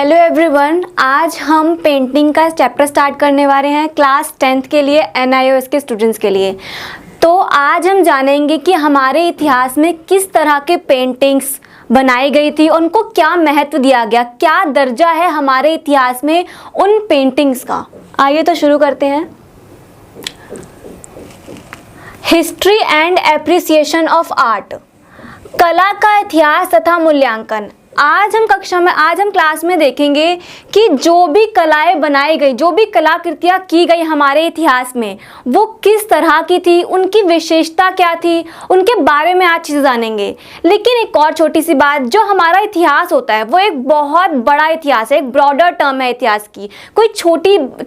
Hello everyone, आज हम painting का चैप्टर स्टार्ट करने वाले हैं क्लास 10th के लिए NIOS के स्टूडेंट्स के लिए। तो आज हम जानेंगे कि हमारे इतिहास में किस तरह के पेंटिंग्स बनाई गई थी, उनको क्या महत्व दिया गया, क्या दर्जा है हमारे इतिहास में उन पेंटिंग्स का। आइए तो शुरू करते हैं। History and appreciation of art, कला का इतिहास तथा मूल्यांकन। आज हम क्लास में देखेंगे कि जो भी कलाएं बनाई गई, जो भी कलाकृतियां की गई हमारे इतिहास में, वो किस तरह की थी, उनकी विशेषता क्या थी, उनके बारे में आज चीज़ें जानेंगे। लेकिन एक और छोटी सी बात, जो हमारा इतिहास होता है वो एक बहुत बड़ा इतिहास है, एक ब्रॉडर टर्म है इतिहास की। कोई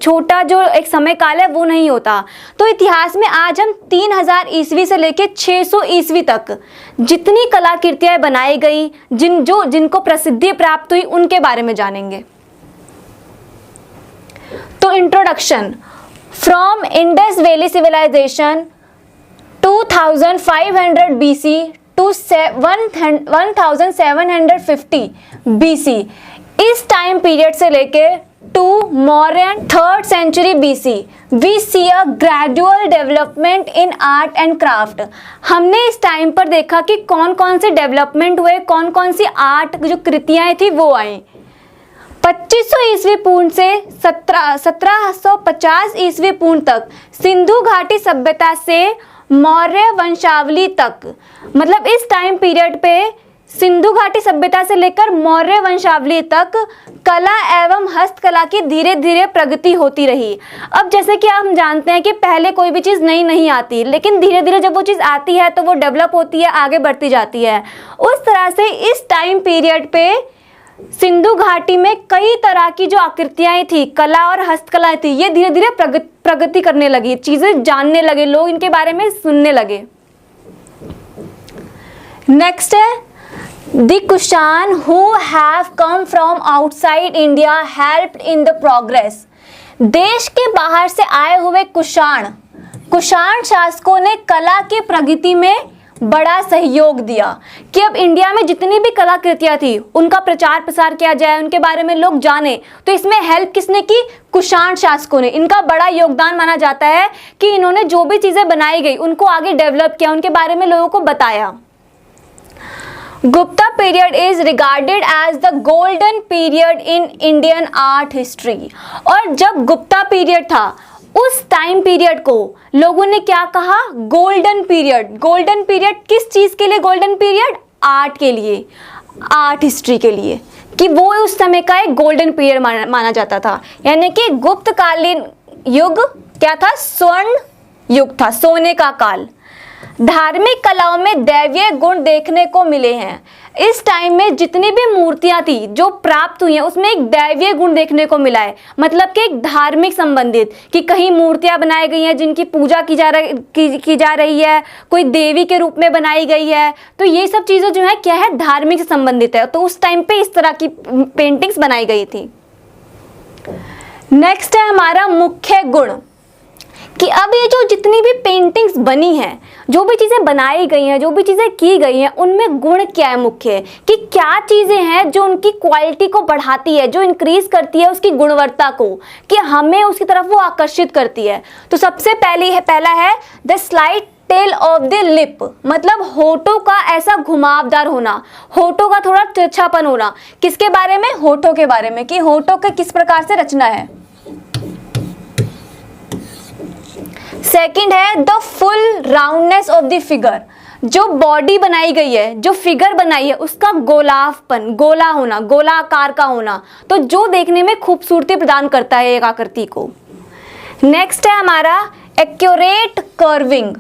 छोटा जो एक समय काल है वो नहीं होता। तो इतिहास में आज हम 3000 ईस्वी से लेकर 600 ईस्वी तक जितनी कलाकृतियां बनाई गई, जिनको प्रसिद्धि प्राप्त हुई, उनके बारे में जानेंगे। तो introduction. From Indus valley civilisation 2500 BC to 1750 BC, इस टाइम पीरियड से लेके to Mauryan 3rd century BC, we see a gradual development in art and craft। हमने इस टाइम पर देखा कि कौन कौन से डेवलपमेंट हुए, कौन कौन सी आर्ट जो कृतियां थी वो आई। 2500 ईस्वी पूर्व से 1750 ईस्वी पूर्व तक सिंधु घाटी सभ्यता से मौर्य वंशावली तक, मतलब इस टाइम पीरियड पे सिंधु घाटी सभ्यता से लेकर मौर्य वंशावली तक कला एवं हस्तकला की धीरे धीरे प्रगति होती रही। अब जैसे कि हम जानते हैं कि पहले कोई भी चीज़ नई नहीं आती, लेकिन धीरे धीरे जब वो चीज़ आती है तो वो डेवलप होती है, आगे बढ़ती जाती है। उस तरह से इस टाइम पीरियड पे सिंधु घाटी में कई तरह की जो आकृतियाँ थी, कला और हस्तकला थी, ये धीरे धीरे प्रगति करने लगी, चीज़ें जानने लगे लोग, इनके बारे में सुनने लगे। नेक्स्ट है The Kushan who have come from outside India helped in the progress। देश के बाहर से आए हुए कुषाण शासकों ने कला की प्रगति में बड़ा सहयोग दिया कि अब इंडिया में जितनी भी कलाकृतियां थी उनका प्रचार प्रसार किया जाए, उनके बारे में लोग जाने। तो इसमें हेल्प किसने की? कुषाण शासकों ने। इनका बड़ा योगदान माना जाता है कि इन्होंने जो भी चीज़ें बनाई गई उनको आगे डेवलप किया, उनके बारे में लोगों को बताया। Gupta period is regarded as the golden period in Indian art history. और जब गुप्ता पीरियड था, उस टाइम पीरियड को लोगों ने क्या कहा? Golden period. गोल्डन पीरियड किस चीज के लिए गोल्डन पीरियड? आर्ट के लिए, आर्ट हिस्ट्री के लिए, कि वो उस समय का एक गोल्डन पीरियड माना जाता था। यानी कि गुप्तकालीन युग क्या था? स्वर्ण युग था, सोने का काल। धार्मिक कलाओं में दैवीय गुण देखने को मिले हैं। इस टाइम में जितनी भी मूर्तियां थी जो प्राप्त हुई हैं उसमें एक दैवीय गुण देखने को मिला है, मतलब कि एक धार्मिक संबंधित, कि कहीं मूर्तियां बनाई गई हैं जिनकी पूजा की जा रही है, कोई देवी के रूप में बनाई गई है। तो ये सब चीज़ें जो है क्या है? धार्मिक से संबंधित है। तो उस टाइम पे इस तरह की पेंटिंग्स बनाई गई थी। नेक्स्ट है हमारा मुख्य गुण, कि अब ये जो जितनी भी पेंटिंग्स बनी हैं, जो भी चीज़ें बनाई गई हैं, जो भी चीज़ें की गई हैं, उनमें गुण क्या है मुख्य, कि क्या चीज़ें हैं जो उनकी क्वालिटी को बढ़ाती है, जो इंक्रीज करती है उसकी गुणवत्ता को, कि हमें उसकी तरफ वो आकर्षित करती है। तो सबसे पहला है the slight tail of the lip, मतलब होठों का ऐसा घुमावदार होना, होठों का थोड़ा तिरछापन होना। किसके बारे में? होठों के बारे में, कि होठों के किस प्रकार से रचना है। सेकंड है the full roundness of the figure, जो बॉडी बनाई गई है, जो फिगर बनाई है उसका गोलापन, गोला होना, गोला आकार का होना, तो जो देखने में खूबसूरती प्रदान करता है एक आकृति को। नेक्स्ट है हमारा एक्यूरेट कर्विंग,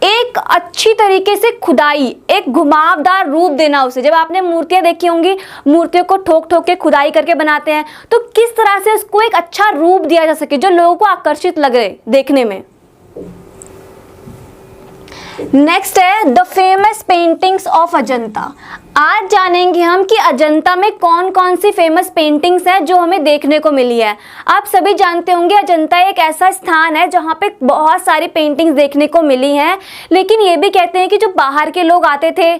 एक अच्छी तरीके से खुदाई, एक घुमावदार रूप देना उसे। जब आपने मूर्तियां देखी होंगी, मूर्तियों को ठोक ठोक के खुदाई करके बनाते हैं, तो किस तरह से उसको एक अच्छा रूप दिया जा सके जो लोगों को आकर्षित लगे देखने में। नेक्स्ट है the famous paintings of Ajanta. आज जानेंगे हम कि अजंता में कौन कौन सी फेमस पेंटिंग्स हैं जो हमें देखने को मिली है। आप सभी जानते होंगे अजंता एक ऐसा स्थान है जहाँ पे बहुत सारी पेंटिंग्स देखने को मिली हैं, लेकिन ये भी कहते हैं कि जो बाहर के लोग आते थे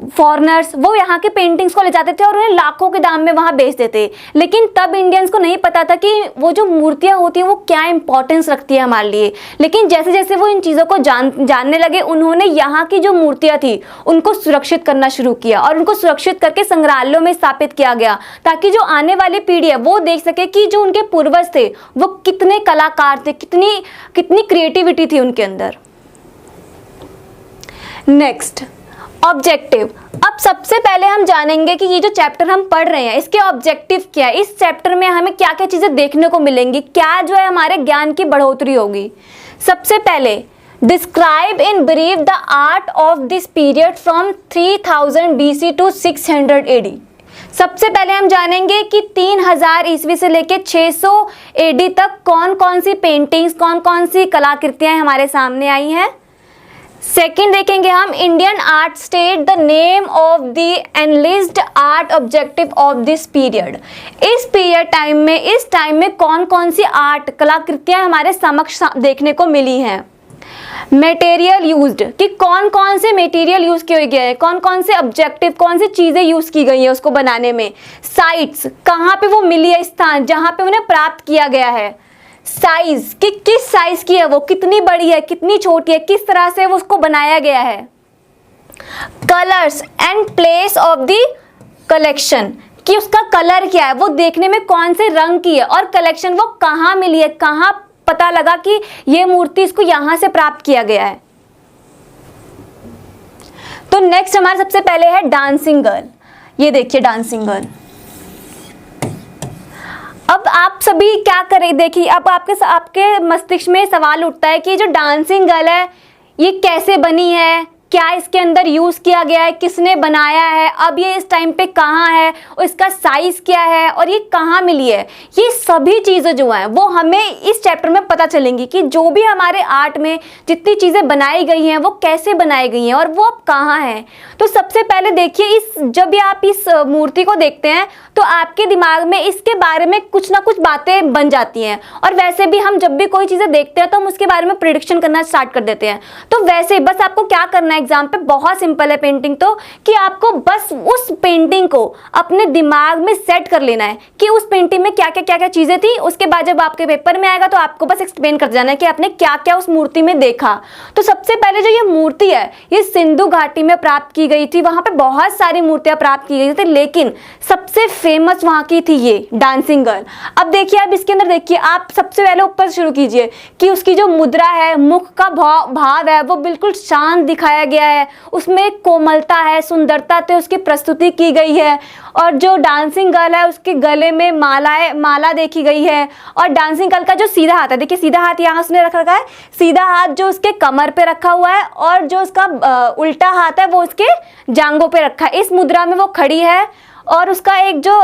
फॉरेनर्स वो यहाँ की पेंटिंग्स को ले जाते थे और उन्हें लाखों के दाम में वहाँ बेच देते। लेकिन तब इंडियंस को नहीं पता था कि वो जो मूर्तियाँ होती हैं वो क्या इंपॉर्टेंस रखती है हमारे लिए। लेकिन जैसे जैसे वो इन चीज़ों को जानने लगे, उन्होंने यहाँ की जो मूर्तियाँ थी उनको सुरक्षित करना शुरू किया और उनको सुरक्षित करके संग्रहालयों में स्थापित किया गया, ताकि जो आने वाली पीढ़ी है वो देख सके कि जो उनके पूर्वज थे वो कितने कलाकार थे, कितनी क्रिएटिविटी थी उनके अंदर। Next, objective. अब सबसे पहले हम जानेंगे कि ये जो चैप्टर हम पढ़ रहे हैं इसके ऑब्जेक्टिव क्या है, इस चैप्टर में हमें क्या क्या चीजें देखने को मिलेंगी, क्या जो है हमारे ज्ञान की बढ़ोतरी होगी। सबसे पहले, describe in brief the art of this period from 3000 BC to 600 AD। सबसे पहले हम जानेंगे कि 3000 ईस्वी से लेकर 600 AD तक कौन कौन सी पेंटिंग्स, कौन कौन सी कलाकृतियां हमारे सामने आई हैं। सेकंड देखेंगे हम, Indian art state the name of the enlisted art objective of this period. इस पीरियड टाइम में कौन कौन सी आर्ट कलाकृतियां हमारे समक्ष देखने को मिली हैं। मटेरियल यूज्ड, कि कौन कौन से मटेरियल यूज किए गए हैं, कौन कौन से ऑब्जेक्टिव, कौन सी चीजें यूज की गई हैं उसको बनाने में। साइट्स, कहाँ पे वो मिली है, स्थान जहाँ पे उन्हें प्राप्त किया गया है। साइज, कि किस साइज की है वो, कितनी बड़ी है, कितनी छोटी है, किस तरह से वो उसको बनाया गया है। Colours and place of the collection, कि उसका कलर क्या है, वो देखने में कौन से रंग की है, और कलेक्शन वो कहाँ मिली है, कहाँ पता लगा कि ये मूर्ति इसको यहां से प्राप्त किया गया है। तो नेक्स्ट हमारे सबसे पहले है डांसिंग गर्ल। ये देखिए डांसिंग गर्ल। अब आप सभी क्या करें, देखिए अब आपके मस्तिष्क में सवाल उठता है कि जो डांसिंग गर्ल है ये कैसे बनी है, क्या इसके अंदर यूज किया गया है, किसने बनाया है, अब ये इस टाइम पे कहाँ है, और इसका साइज क्या है, और ये कहाँ मिली है। ये सभी चीज़ें जो हैं वो हमें इस चैप्टर में पता चलेंगी कि जो भी हमारे आर्ट में जितनी चीज़ें बनाई गई हैं वो कैसे बनाई गई हैं और वो अब कहाँ हैं। तो सबसे पहले देखिए, जब भी आप इस मूर्ति को देखते हैं तो आपके दिमाग में इसके बारे में कुछ ना कुछ बातें बन जाती हैं। और वैसे भी हम जब भी कोई चीज़ें देखते हैं तो हम उसके बारे में प्रिडिक्शन करना स्टार्ट कर देते हैं। तो वैसे बस आपको क्या करना है एग्जाम पे, बहुत सिंपल है पेंटिंग तो, कि आपको बस उस पेंटिंग को अपने दिमाग में सेट कर लेना है कि उस पेंटिंग में क्या क्या चीजें थी। उसके बाद जब आपके पेपर में आएगा तो आपको बस एक्सप्लेन कर जाना है कि आपने क्या क्या उस मूर्ति में देखा। तो सबसे पहले जो ये मूर्ति है ये सिंधु घाटी में प्राप्त की गई थी। वहां पे बहुत सारी मूर्तियां प्राप्त की गई थी, लेकिन सबसे फेमस वहां की थी ये डांसिंग गर्ल। अब देखिए, अब इसके अंदर देखिए, आप सबसे पहले ऊपर शुरू कीजिए कि उसकी जो मुद्रा है, मुख का भाव है वो बिल्कुल शांत दिखाया गया है, उसमें कोमलता है, सुंदरता से उसकी प्रस्तुति की गई है। और जो डांसिंग गर्ल है उसके गले में माला देखी गई है। और डांसिंग गर्ल का जो सीधा हाथ है, देखिए सीधा हाथ यहाँ उसने रख रखा है, सीधा हाथ जो उसके कमर पे रखा हुआ है, और जो उसका उल्टा हाथ है वो उसके जांघों पे रखा है। इस मुद्रा में वो खड़ी है और उसका एक जो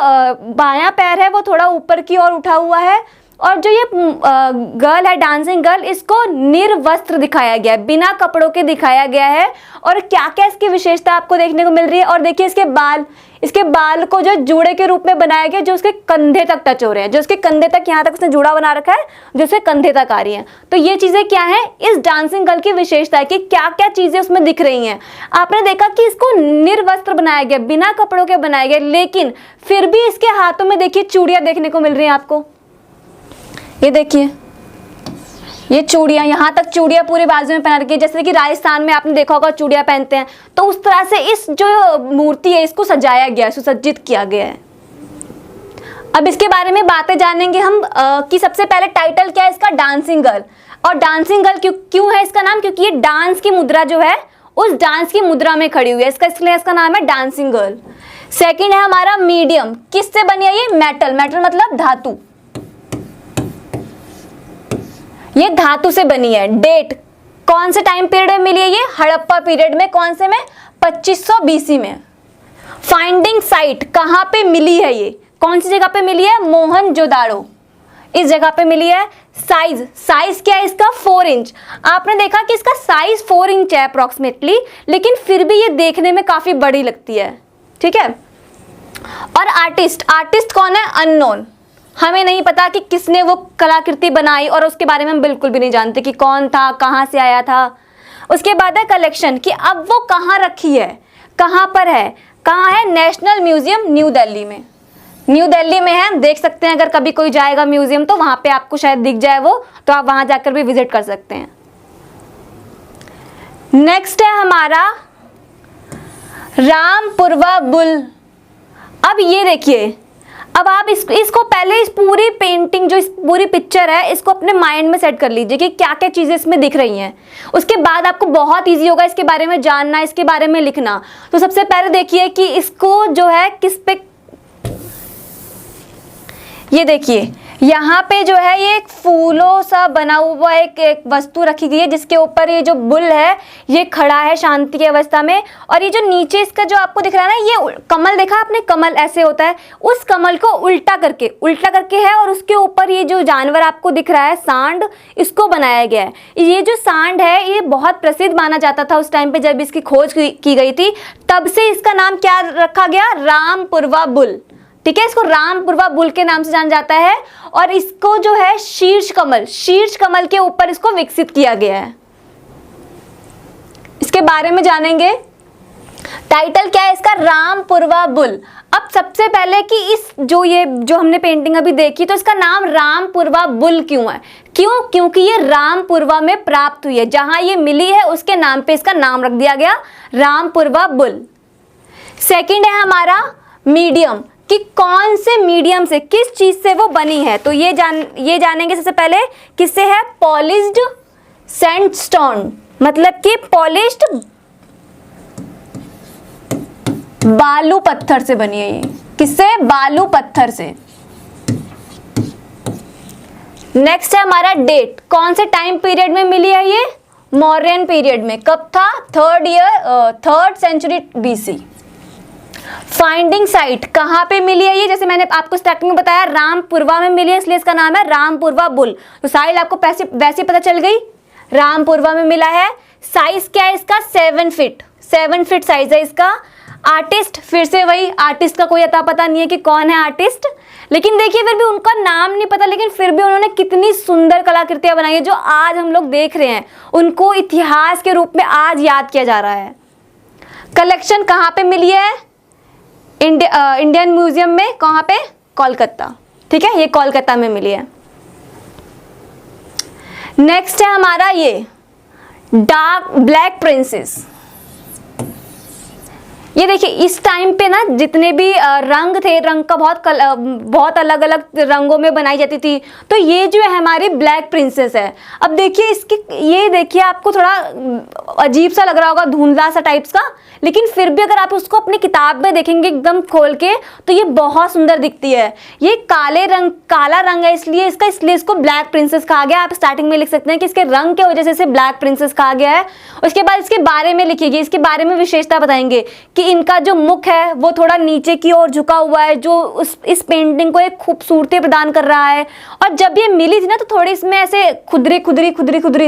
बायां पैर है वो थोड़ा ऊपर की ओर उठा हुआ है। और जो ये गर्ल है डांसिंग गर्ल, इसको निर्वस्त्र दिखाया गया है, बिना कपड़ों के दिखाया गया है। और क्या क्या इसकी विशेषता आपको देखने को मिल रही है। और देखिए इसके बाल को जो जूड़े के रूप में बनाया गया, जो उसके कंधे तक टच हो रहे हैं, जो उसके कंधे तक यहाँ तक उसने जूड़ा बना रखा है, जो उसके कंधे तक आ रही है। तो ये चीजें क्या है, इस डांसिंग गर्ल की विशेषता है कि क्या क्या चीजें उसमें दिख रही हैं। आपने देखा कि इसको निर्वस्त्र बनाया गया, बिना कपड़ों के बनाया गया, लेकिन फिर भी इसके हाथों में देखिए चूड़ियां देखने को मिल रही हैं आपको। ये देखिए, ये चूड़ियां, यहाँ तक चूड़ियां पूरी बाजू में पहना रखी है, जैसे कि राजस्थान में आपने देखा होगा चूड़ियां पहनते हैं। तो उस तरह से इस जो मूर्ति है इसको सजाया गया है, सुसज्जित किया गया है। अब इसके बारे में बातें जानेंगे हम कि सबसे पहले टाइटल क्या है इसका, डांसिंग गर्ल। और डांसिंग गर्ल क्यों है इसका नाम, क्योंकि ये डांस की मुद्रा जो है उस डांस की मुद्रा में खड़ी हुई है, इसलिए इसका नाम है डांसिंग गर्ल। सेकेंड है हमारा मीडियम, किससे बनी है ये, मेटल मतलब धातु, ये धातु से बनी है। डेट, कौन से टाइम पीरियड में मिली है ये, हड़प्पा पीरियड में। कौन से में, 2500 BC में। फाइंडिंग साइट, कहाँ पे मिली है ये, कौन सी जगह पे मिली है, मोहनजोदाड़ो, इस जगह पे मिली है। साइज क्या है इसका, 4 इंच। आपने देखा कि इसका साइज 4 इंच है अप्रोक्सीमेटली, लेकिन फिर भी ये देखने में काफी बड़ी लगती है, ठीक है। और आर्टिस्ट कौन है, अननोन, हमें नहीं पता कि किसने वो कलाकृति बनाई, और उसके बारे में हम बिल्कुल भी नहीं जानते कि कौन था, कहाँ से आया था। उसके बाद है कलेक्शन, कि अब वो कहाँ रखी है, कहाँ पर है, कहाँ है? नेशनल म्यूजियम न्यू दिल्ली में, न्यू दिल्ली में है, देख सकते हैं। अगर कभी कोई जाएगा म्यूजियम तो वहां पे आपको शायद दिख जाए वो, तो आप वहां जाकर भी विजिट कर सकते हैं। नेक्स्ट है हमारा रामपुरवा बुल। अब ये देखिए, अब आप इसको पहले इस पूरी पेंटिंग, जो इस पूरी पिक्चर है, इसको अपने माइंड में सेट कर लीजिए कि क्या क्या चीजें इसमें दिख रही हैं। उसके बाद आपको बहुत इजी होगा इसके बारे में जानना, इसके बारे में लिखना। तो सबसे पहले देखिए कि इसको जो है किस पे, ये देखिए यहाँ पे जो है ये एक फूलों सा बना हुआ एक वस्तु रखी गई है, जिसके ऊपर ये जो बुल है ये खड़ा है शांति की अवस्था में। और ये जो नीचे इसका जो आपको दिख रहा है ना, ये कमल देखा आपने, कमल ऐसे होता है, उस कमल को उल्टा करके है, और उसके ऊपर ये जो जानवर आपको दिख रहा है सांड, इसको बनाया गया है। ये जो सांड है ये बहुत प्रसिद्ध माना जाता था उस टाइम पे जब इसकी खोज की गई थी, तब से इसका नाम क्या रखा गया? रामपुरवा बुल। ठीक है, इसको रामपुरवा बुल के नाम से जाना जाता है। और इसको जो है शीर्ष कमल के ऊपर इसको विकसित किया गया है। इसके बारे में जानेंगे। टाइटल क्या है इसका? रामपुरवा बुल। अब सबसे पहले कि इस जो हमने पेंटिंग अभी देखी, तो इसका नाम रामपुरवा बुल क्यों है? क्योंकि ये रामपुरवा में प्राप्त हुई है, जहां ये मिली है उसके नाम पे इसका नाम रख दिया गया रामपुरवा बुल। सेकंड है हमारा मीडियम, कि कौन से मीडियम से, किस चीज से वो बनी है। तो ये जानेंगे सबसे पहले किससे है? पॉलिश्ड सैंडस्टोन, मतलब कि पॉलिश्ड बालू पत्थर से बनी है। ये किससे? बालू पत्थर से। नेक्स्ट है हमारा डेट, कौन से टाइम पीरियड में मिली है ये? मौर्यन पीरियड में। कब था? 3rd century BC। Finding site, कहाँ पे मिली है ये? जैसे मैंने आपको स्टार्टिंग में बताया रामपुरवा में मिली है, इसलिए इसका नाम है रामपुरवा बुल। तो साइट आपको वैसे पता चल गई, रामपुरवा में मिला है। साइज क्या है इसका? 7 फीट साइज है इसका। आर्टिस्ट, फिर से वही, आर्टिस्ट का कोई अता पता नहीं है कि कौन है आर्टिस्ट, लेकिन देखिए फिर भी उनका नाम नहीं पता, लेकिन फिर भी उन्होंने कितनी सुंदर कलाकृतियां बनाई है जो आज हम लोग देख रहे हैं। उनको इतिहास के रूप में आज याद किया जा रहा है। कलेक्शन कहाँ पे मिली है? इंडियन म्यूजियम में। कहाँ पे? कोलकाता। ठीक है, ये कोलकाता में मिली है। नेक्स्ट है हमारा ये ब्लैक प्रिंसेस। ये देखिए इस टाइम पे ना जितने भी रंग थे, रंग का बहुत अलग अलग रंगों में बनाई जाती थी। तो ये जो है हमारी ब्लैक प्रिंसेस है। अब देखिए ये देखिए आपको थोड़ा अजीब सा लग रहा होगा, धुंधला सा टाइप्स का, लेकिन फिर भी अगर आप उसको अपनी किताब में देखेंगे एकदम खोल के, तो ये बहुत सुंदर दिखती है। ये काला रंग है, इसलिए इसको ब्लैक प्रिंसेस कहा गया। आप स्टार्टिंग में लिख सकते हैं कि इसके रंग की वजह से इसे ब्लैक प्रिंसेस कहा गया है। उसके बाद इसके बारे में लिखिएगा, इसके बारे में विशेषता बताएंगे कि इनका जो मुख है वो थोड़ा नीचे की ओर झुका हुआ है, जो इस पेंटिंग को एक खूबसूरती प्रदान कर रहा है। और जब ये मिली थी ना, तो थोड़ी इसमें ऐसे खुदरी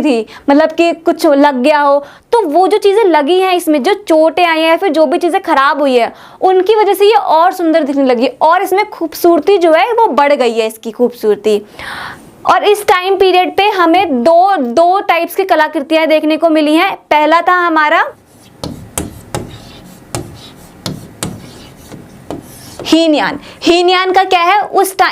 थी, मतलब कि कुछ लग गया हो। तो वो जो चीजें लगी हैं इसमें, जो चोटें आई हैं, फिर जो भी चीजें खराब हुई है, उनकी वजह से ये और सुंदर दिखने लगी, और इसमें खूबसूरती जो है वो बढ़ गई है, इसकी खूबसूरती। और इस टाइम पीरियड पे हमें दो टाइप्स की कलाकृतियां देखने को मिली हैं। पहला था हमारा हीनयान का क्या है?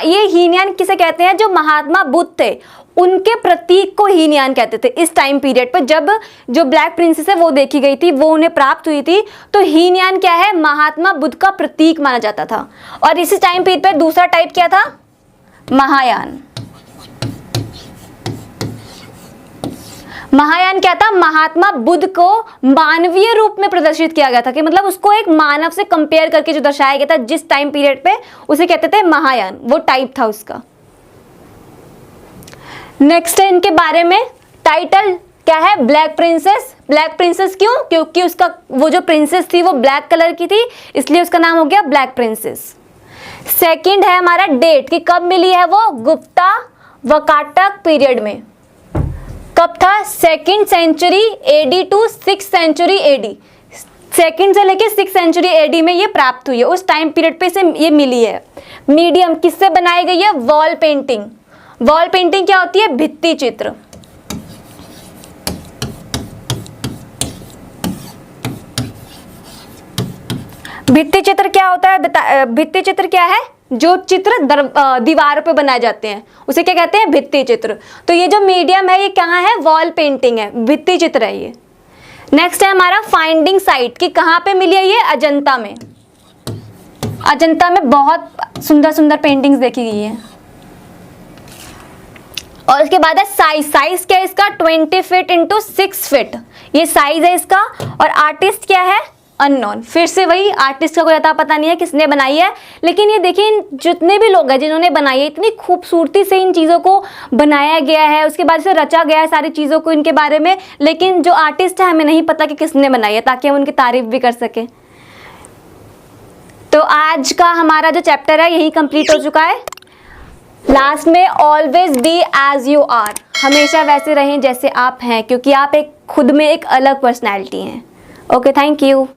ये हीनयान किसे कहते हैं? जो महात्मा बुद्ध थे उनके प्रतीक को हीनयान कहते थे। इस टाइम पीरियड पर जब जो ब्लैक प्रिंसेस है वो देखी गई थी, वो उन्हें प्राप्त हुई थी, तो हीनयान क्या है? महात्मा बुद्ध का प्रतीक माना जाता था। और इसी टाइम पीरियड पर दूसरा टाइप क्या था? महायान क्या था? महात्मा बुद्ध को मानवीय रूप में प्रदर्शित किया गया था, कि मतलब उसको एक मानव से कंपेयर करके जो दर्शाया गया था जिस टाइम पीरियड पे, उसे कहते थे महायान, वो टाइप था उसका। नेक्स्ट है इनके बारे में, टाइटल क्या है? ब्लैक प्रिंसेस क्यों? क्योंकि उसका वो जो प्रिंसेस थी वो ब्लैक कलर की थी, इसलिए उसका नाम हो गया ब्लैक प्रिंसेस। सेकंड है हमारा डेट, कि कब मिली है वो? गुप्ता वाकाटक पीरियड में। कब था? 2nd century AD to 6th century AD। 2nd से लेके 6th सेंचुरी AD में ये प्राप्त हुई है, उस टाइम पीरियड पे से ये मिली है। मीडियम किससे बनाई गई है? वॉल पेंटिंग क्या होती है? भित्ति चित्र। भित्ति चित्र क्या होता है? भित्ति चित्र क्या है? जो चित्र दीवार पे बनाए जाते हैं उसे क्या कहते हैं? भित्ति चित्र। तो ये जो मीडियम है ये कहाँ है? वॉल पेंटिंग है, भित्ति चित्र है ये। नेक्स्ट है हमारा फाइंडिंग साइट कि कहाँ पे मिली है ये? अजंता में। अजंता में बहुत सुंदर सुंदर पेंटिंग्स देखी गई है। और उसके बाद है साइज। साइज क्या है इसका? 20 फीट इंटू 6 फीट, ये साइज है इसका। और आर्टिस्ट क्या है? अननोन। फिर से वही, आर्टिस्ट का कोई अता पता नहीं है किसने बनाई है, लेकिन ये देखिए जितने भी लोग हैं जिन्होंने बनाई है, इतनी खूबसूरती से इन चीज़ों को बनाया गया है, उसके बाद से रचा गया है सारी चीज़ों को इनके बारे में, लेकिन जो आर्टिस्ट है हमें नहीं पता कि किसने बनाई है, ताकि हम उनकी तारीफ भी कर सकें। तो आज का हमारा जो चैप्टर है यही कंप्लीट हो चुका है। लास्ट में always be as you are, हमेशा वैसे रहें जैसे आप हैं, क्योंकि आप एक खुद में एक अलग पर्सनैलिटी हैं। Okay, thank you.